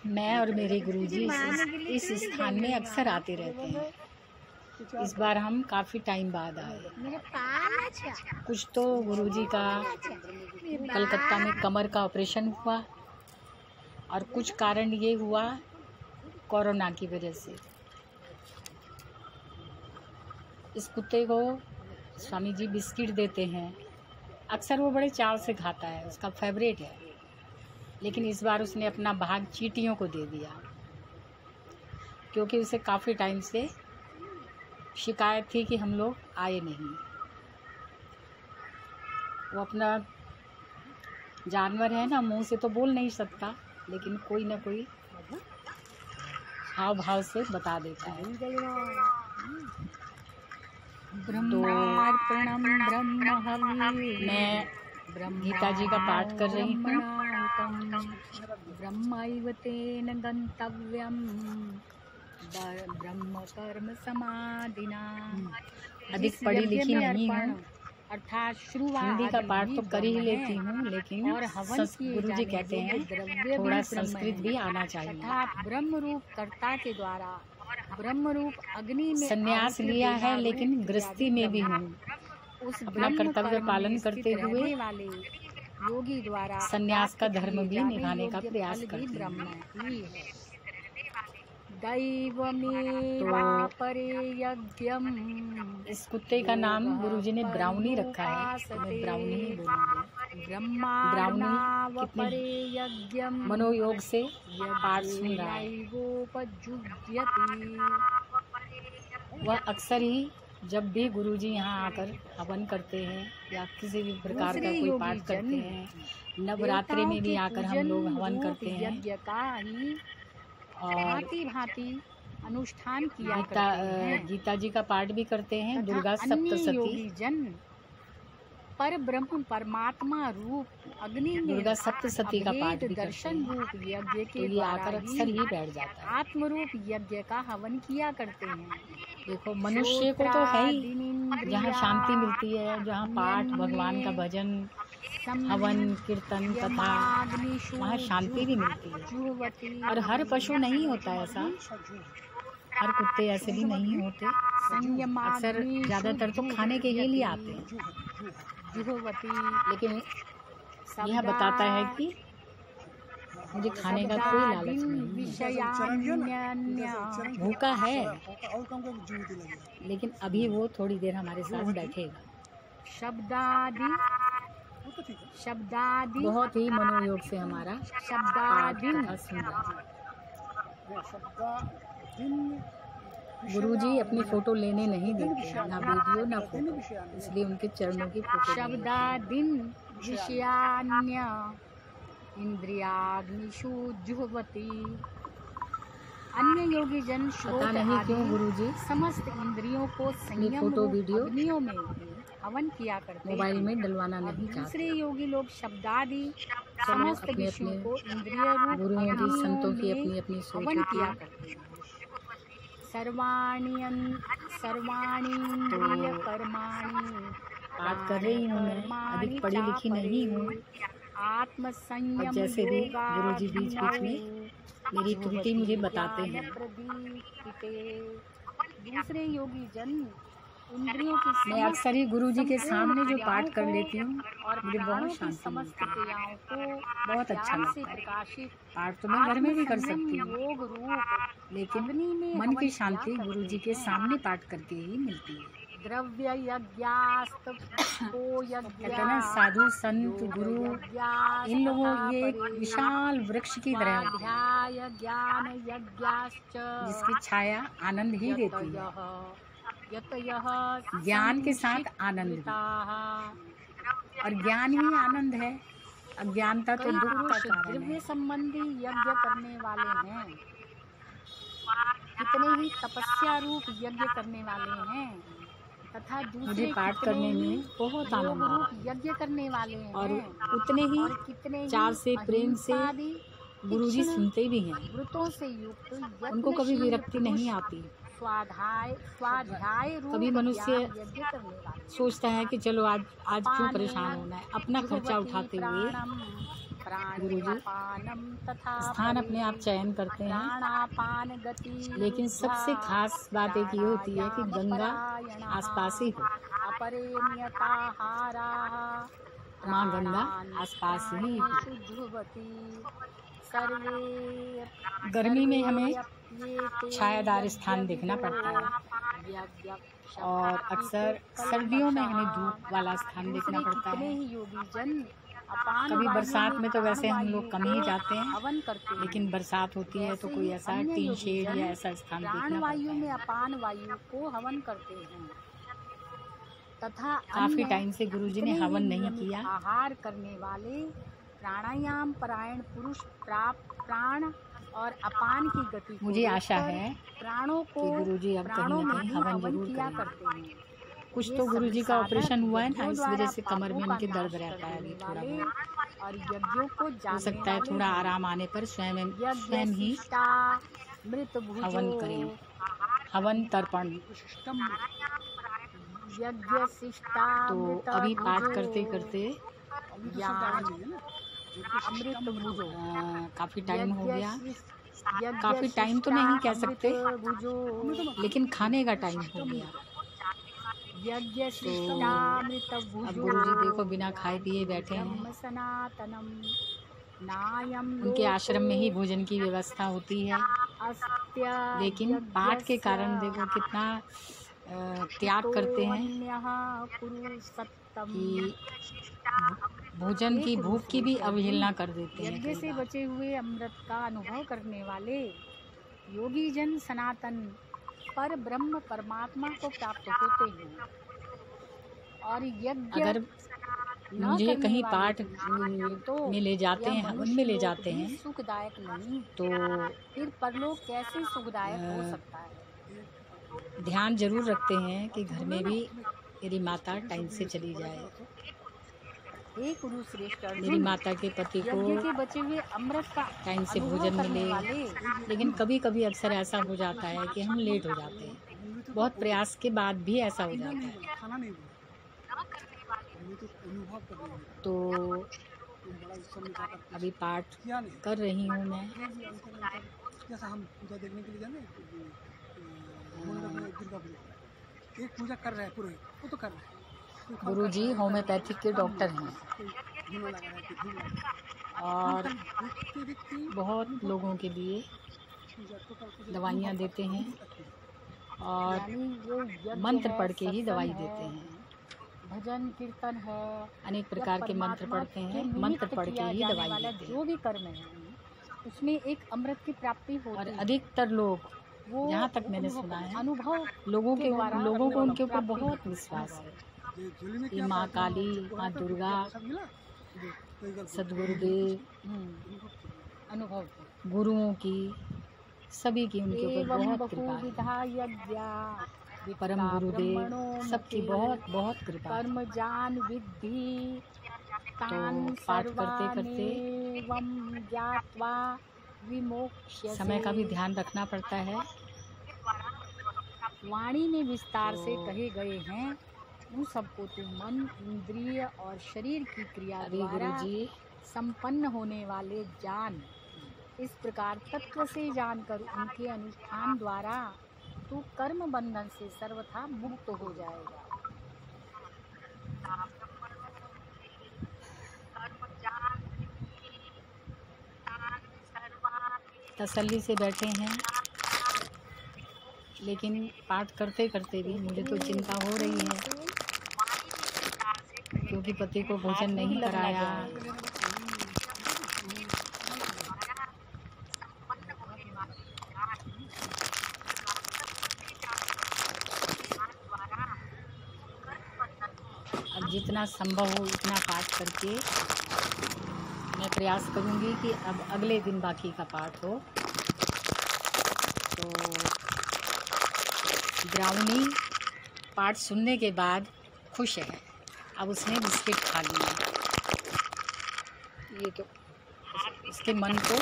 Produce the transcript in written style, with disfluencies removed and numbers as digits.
मैं और मेरे गुरुजी इस स्थान में अक्सर आते रहते हैं। इस बार हम काफ़ी टाइम बाद आए। कुछ तो गुरुजी का कलकत्ता में कमर का ऑपरेशन हुआ और कुछ कारण ये हुआ कोरोना की वजह से। इस कुत्ते को स्वामी जी बिस्किट देते हैं, अक्सर वो बड़े चाव से खाता है, उसका फेवरेट है। लेकिन इस बार उसने अपना भाग चींटियों को दे दिया, क्योंकि उसे काफ़ी टाइम से शिकायत थी कि हम लोग आए नहीं। वो अपना जानवर है ना, मुंह से तो बोल नहीं सकता, लेकिन कोई ना कोई हाव भाव से बता देता है। ब्रह्मार्पणम ब्रह्महवि, मैं गीता जी का पाठ कर रही हूँ। ब्रह्मैव तेन गंतव्यम ब्रह्म कर्म समाधिना। अधिक पढ़ी लिखी नहीं हूँ, अर्थात शुरुआत हिंदी का पाठ तो कर ही लेती हूँ, लेकिन गुरुजी कहते हैं थोड़ा संस्कृत भी आना चाहिए। ब्रह्म रूप कर्ता के द्वारा ब्रह्म रूप अग्नि में संन्यास लिया है, लेकिन गृहस्थी में भी हूँ। अपना कर्तव्य पालन करते हुए योगी द्वारा संन्यास का धर्म भी निभाने का प्रयास करते हैं। इस कुत्ते का नाम गुरुजी ने ब्राउनी रखा है, तो मैं ब्राउनी ही बोलूँगी। ब्राउनी कितने मनोयोग से पाठ सुन रहा है। वह अक्सर ही जब भी गुरुजी यहाँ आकर हवन करते हैं या किसी भी प्रकार का कोई पाठ करते हैं, नवरात्रि में भी आकर हम लोग हवन करते हैं और भांति अनुष्ठान किया गीता जी का पाठ भी करते हैं। दुर्गा सप्तशती पर ब्रह्म परमात्मा रूप अग्नि दुर्गा सप्तशती का पाठ भी दर्शन रूप यज्ञ के लिए आकर अक्सर ही बैठ जाता है। आत्म रूप यज्ञ का हवन किया करते हैं। देखो, मनुष्य को तो है ही जहाँ शांति मिलती है, जहाँ पाठ, भगवान का भजन, हवन, कीर्तन, कथा, वहाँ शांति भी मिलती है। और हर पशु नहीं होता ऐसा, हर कुत्ते ऐसे भी नहीं होते। अक्सर ज़्यादातर तो खाने के ही लिए आते हैं, लेकिन यह बताता है कि मुझे खाने का कोई लालच नहीं, भूखा है, लेकिन अभी वो थोड़ी देर हमारे साथ बैठेगा। शब्दादि बहुत ही मनोयोग से हमारा शब्दादि सुन रहा है। गुरुजी अपनी फोटो लेने नहीं देते, ना वीडियो ना फोटो, इसलिए उनके चरणों की फोटो। शब्दादिन विषयान्य इंद्रियाग्निषु जुह्वति। अन्य योगी जन पता नहीं क्यों गुरुजी समस्त इंद्रियों को संयम फोटो वीडियो अग्नियों में हवन किया करते, मोबाइल में डलवाना नहीं चाहते। दूसरे योगी लोग शब्दादि समस्त विषयों को इंद्रिय रूप गुरुओं की, संतों की अपनी अपनी सोच किया करते हैं। सर्वाणी इंद्रिय कर्माणि पाठ कर रही हूँ मैं, अधिक पढ़ी लिखी नहीं हूँ। आत्म संयम जैसे भी गुरुजी बीच बीच में मेरी त्रुटि मुझे बताते हैं। दूसरे योगी जन इंद्रियों की मैं अक्सर ही गुरुजी के सामने जो पाठ कर लेती हूँ और मुझे बहुत शांति मिलती है, बहुत अच्छा लगता है। पाठ तो मैं घर में भी कर सकती हूँ, लेकिन मन की शांति गुरुजी के सामने पाठ करके ही मिलती है। द्रव्य यज्ञास्त कहते हैं ना, साधु संत गुरु, इन लोगों ये विशाल वृक्ष की तरह ज्ञान यज्ञाश्च, जिसकी छाया आनंद ही देती है। ज्ञान के साथ आनंद, और ज्ञान ही आनंद है, अज्ञानता तो दुख का कारण है। द्रव्य संबंधी यज्ञ करने वाले हैं, कितने ही तपस्या रूप यज्ञ करने वाले हैं, तथा मुझे पाठ करने में बहुत आनंद यज्ञ करने वाले हैं, और उतने ही कितने चाव से, प्रेम से गुरुजी सुनते भी हैं। व्रतों से युक्त, उनको कभी विरक्ति नहीं आती। स्वाध्याय कभी मनुष्य सोचता है कि चलो आज क्यों परेशान होना है, अपना खर्चा उठाते हुए गुरुजी स्थान अपने आप चयन करते हैं, लेकिन सबसे खास बात एक ये होती है कि गंगा आसपास ही हो, माँ गंगा आसपास ही हो। गर्मी में हमें छायादार स्थान देखना पड़ता है और अक्सर सर्दियों में हमें धूप वाला स्थान देखना पड़ता है। कभी बरसात में तो वैसे हम लोग कम ही जाते हैं, लेकिन बरसात होती है तो कोई ऐसा टीन शेड या ऐसा स्थान देखना पड़ता है। अपान वायु को हवन करते हैं तथा काफी टाइम से गुरुजी ने हवन नहीं किया। आहार करने वाले प्राणायाम परायण पुरुष प्राण और अपान की गति मुझे आशा है प्राणों को कि गुरुजी अब कहीं न कहीं हवन जरूर किया करेंगे। करते हैं। कुछ तो गुरुजी का ऑपरेशन हुआ है ना, इस वजह से कमर में उनके दर्द रहता है अभी थोड़ा बहुत। और यज्ञों को हो सकता है थोड़ा आराम आने पर स्वयं ही हवन करें, हवन तर्पण। यज्ञ शिष्टा तो अभी पाठ करते करते अमृत भुजो काफी टाइम हो गया। काफी टाइम तो नहीं कह सकते, लेकिन खाने का टाइम हो गया। यज्ञ तो अब गुरुजी देखो बिना खाए पिए बैठे हैं। सनातनम नायम उनके आश्रम में ही भोजन की व्यवस्था होती है, लेकिन पाठ के कारण देखो कितना त्याग करते हैं कि भोजन की भूख की भी अवहेलना कर देते हैं। यज्ञ से बचे हुए अमृत का अनुभव करने वाले योगी जन सनातन पर ब्रह्म परमात्मा को प्राप्त होते हैं। और यज्ञ अगर मुझे कहीं पाठ में ले जाते हैं, हवन में ले जाते हैं, सुखदायक नहीं तो फिर परलोक कैसे सुखदायक हो सकता है। ध्यान जरूर रखते हैं कि घर में भी मेरी माता टाइम से चली जाए। हे गुरु श्रेष्ठ मेरी माता के पति को के बचे हुए अमृत का टाइम से भोजन मिले, लेकिन कभी कभी अक्सर ऐसा हो जाता है कि हम लेट हो जाते हैं। बहुत प्रयास के बाद भी ऐसा हो जाता है। तो अभी पाठ कर रही हूँ मैं। एक पूजा कर रहे हैं पूरे, वो तो कर रहे हैं। गुरुजी होम्योपैथिक के डॉक्टर हैं और बहुत लोगों के लिए दवाइयाँ देते हैं और मंत्र पढ़ के ही दवाई देते हैं। भजन कीर्तन है, अनेक प्रकार के मंत्र पढ़ते हैं, मंत्र पढ़ के ही दवाई देते हैं। जो भी कर्म है उसमें एक अमृत की प्राप्ति होती और है। अधिकतर लोग, जहाँ तक मैंने सुना है, अनुभव लोगों को उनके ऊपर बहुत विश्वास है। ये माँ काली, माँ दुर्गा, सदगुरुदेव, अनुभव गुरुओं की, सभी की उनके ऊपर बहुत कृपा है। परम गुरुदेव सबकी बहुत बहुत कृपा है। कर्म जान विद्धि तो पाठ करते करते समय का भी ध्यान रखना पड़ता है। वाणी में विस्तार से कहे गए हैं, उन सबको तो मन, इंद्रिय और शरीर की क्रिया द्वारा संपन्न होने वाले जान। इस प्रकार तत्व से जानकर उनके अनुष्ठान द्वारा तू कर्म बंधन से सर्वथा मुक्त हो जाएगा। तसल्ली से बैठे हैं, लेकिन पाठ करते करते भी मुझे तो चिंता हो रही है, क्योंकि पति को भोजन नहीं कराया। अब जितना संभव हो उतना पाठ करके मैं प्रयास करूंगी कि अब अगले दिन बाकी का पाठ हो। तो ब्राउनी पाठ सुनने के बाद खुश है, अब उसने बिस्किट खा लिया। ये तो उसके मन को